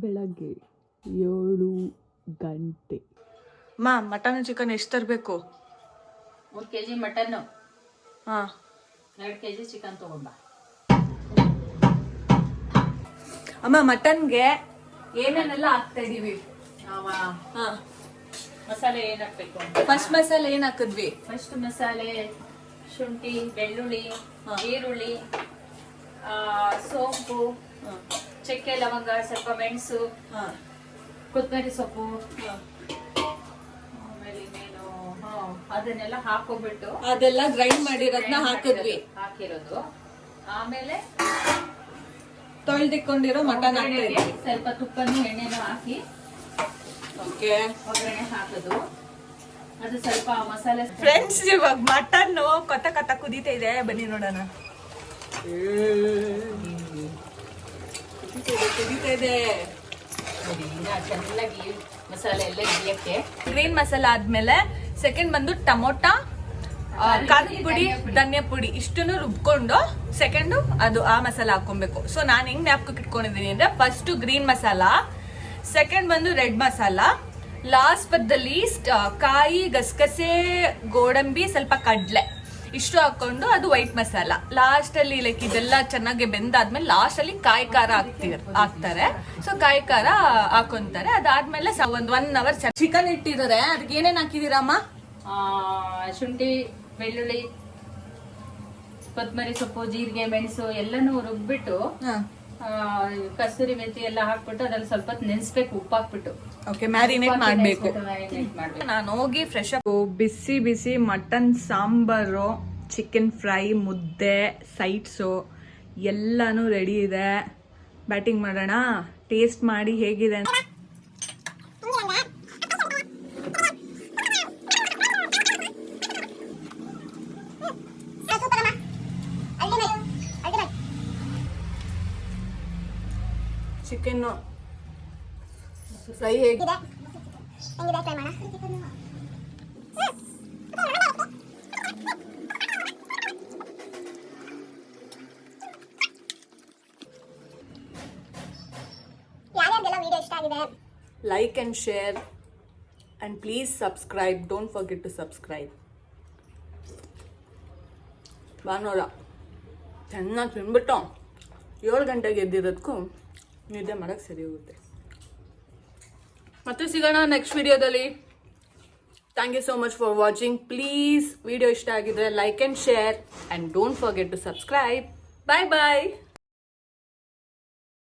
ಬೆಳಗ್ಗೆ 7 ಗಂಟೆ. Mutton chicken ಎಷ್ಟು ತರಬೇಕು? 3 kg ಮಟನ್ನು, ಹಾಂ, 2 kg ಚಿಕನ್ ತಗೊಂಬ. ಅಮ್ಮ ಮಟನ್ಗೆ ಏನೇನೆಲ್ಲ ಹಾಕ್ತಾ ಇದೀವಿ? ಮಸಾಲೆ ಏನ್ ಹಾಕ್ಬೇಕು? ಫಸ್ಟ್ ಮಸಾಲೆ ಏನ್ ಹಾಕಿದ್ವಿ? ಫಸ್ಟ್ ಮಸಾಲೆ ಶುಂಠಿ, ಬೆಳ್ಳುಳ್ಳಿ, ಈರುಳ್ಳಿ, ಸೋಂಪು, ಚಕ್ಕೆ, ಲವಂಗ, ಸ್ವಲ್ಪ ಮೆಣಸು, ಕೊತ್ತಂಬರಿ ಸೊಪ್ಪು, ಆಮೇಲೆ ಇನ್ನೇನು ಅದನ್ನೆಲ್ಲ ಹಾಕೋಬಿಟ್ಟು ಅದೆಲ್ಲ ಗ್ರೈಂಡ್ ಮಾಡಿರೋದನ್ನ ಹಾಕಿರೋದು. ಆಮೇಲೆ ತೊಳೆದಿಕೊಂಡಿರೋ ಮಟನ್ ಹಾಕ್ತಾ ಸ್ವಲ್ಪ ತುಪ್ಪನೂ ಎಣ್ಣೆನೂ ಹಾಕಿ ಒಗ್ಗರಣೆ ಹಾಕೋದು. ಅದು ಸ್ವಲ್ಪ ಮಸಾಲೆ. ಫ್ರೆಂಡ್ಸ್, ಇವಾಗ ಮಟನ್ ಕೊತ್ತ ಕುದೀತಾ ಇದೆ, ಬನ್ನಿ ನೋಡೋಣ. ಕುದೀತಾ ಇದೆ ಚೆನ್ನಾಗಿ ಮಸಾಲೆ ಎಲ್ಲ ಹಿಡಿಯಕ್ಕೆ. ಗ್ರೀನ್ ಮಸಾಲ ಆದ್ಮೇಲೆ ಸೆಕೆಂಡ್ ಬಂದು ಟೊಮೊಟೊ, ಖಾರದ ಪುಡಿ, ಧನಿಯಾ ಪುಡಿ ಇಷ್ಟನ್ನು ರುಬ್ಕೊಂಡು ಸೆಕೆಂಡು ಅದು ಆ ಮಸಾಲ ಹಾಕೊಬೇಕು. ಸೊ ನಾನು ಹೆಂಗ್ ಜ್ಞಾಪಕಕ್ಕೆ ಇಟ್ಕೊಂಡಿದ್ದೀನಿ ಅಂದ್ರೆ ಫಸ್ಟ್ ಗ್ರೀನ್ ಮಸಾಲ, ಸೆಕೆಂಡ್ ಬಂದು red masala, last but the least ಕಾಯಿ, ಗಸಗಸೆ, ಗೋಡಂಬಿ, ಸ್ವಲ್ಪ ಕಡ್ಲೆ ಇಷ್ಟು ಹಾಕೊಂಡು ಅದು ವೈಟ್ ಮಸಾಲ. ಲಾಸ್ಟ್ ಅಲ್ಲಿ ಲೈಕ್ ಇದೆಲ್ಲ ಚೆನ್ನಾಗಿ ಬೆಂದಾದ್ಮೇಲೆ ಲಾಸ್ಟ್ ಅಲ್ಲಿ ಕಾಯಿ ಖಾರ ಹಾಕ್ತಾರೆ. ಸೊ ಕಾಯಿ ಖಾರ ಹಾಕೊಂತಾರೆ. ಅದಾದ್ಮೇಲೆ ಒಂದ್ 1 hour ಚಿಕನ್ ಇಟ್ಟಿದ್ದಾರೆ. ಅದಕ್ಕೆ ಏನೇನ್ ಹಾಕಿದೀರಮ್ಮ? ಶುಂಠಿ, ಬೆಳ್ಳುಳ್ಳಿ, ಕೊತ್ತಂಬರಿ ಸೊಪ್ಪು, ಜೀರಿಗೆ, ಮೆಣಸು ಎಲ್ಲಾನು ರುಬ್ಬಿಟ್ಟು ಕಸ್ತೂರಿ ಮೆಥಿ ಎಲ್ಲ ಹಾಕ್ಬಿಟ್ಟು ಅದ್ರಲ್ಲಿ ಸ್ವಲ್ಪ ನೆನ್ಸ್ಬೇಕು, ಉಪ್ಪು ಹಾಕ್ಬಿಟ್ಟು. ಓಕೆ, ಮ್ಯಾರಿನೇಟ್ ಮಾಡ್ಬೇಕು. ನಾನು ಹೋಗಿ ಫ್ರೆಶ್ ಅಪ್. ಬಿಸಿ ಬಿಸಿ ಮಟನ್ ಸಾಂಬಾರು, ಚಿಕನ್ ಫ್ರೈ, ಮುದ್ದೆ, ಸೈಡ್ಸು ಎಲ್ಲಾನು ರೆಡಿ ಇದೆ. ಬ್ಯಾಟಿಂಗ್ ಮಾಡೋಣ. ಟೇಸ್ಟ್ ಮಾಡಿ ಹೇಗಿದೆ ಅಂತ. ಚಿಕನ್ ಫ್ರೈ ಹೇಗಿದೆ? Like and share and please subscribe. Don't forget to subscribe. ಭಾನುವಾರ ಚೆನ್ನಾಗಿ ತಿನ್ಬಿಟ್ಟು 7 ಗಂಟೆಗೆ ಎದ್ದಿರೋದಕ್ಕೂ ನಿದ್ದೆ ಮಾಡೋಕ್ಕೆ ಸರಿ ಹೋಗುತ್ತೆ. ಮತ್ತೆ ಸಿಗೋಣ ನೆಕ್ಸ್ಟ್ ವಿಡಿಯೋದಲ್ಲಿ. Thank you so much for watching. Please video ಇಷ್ಟ ಆಗಿದ್ರೆ like and share and don't forget to subscribe. Bye bye.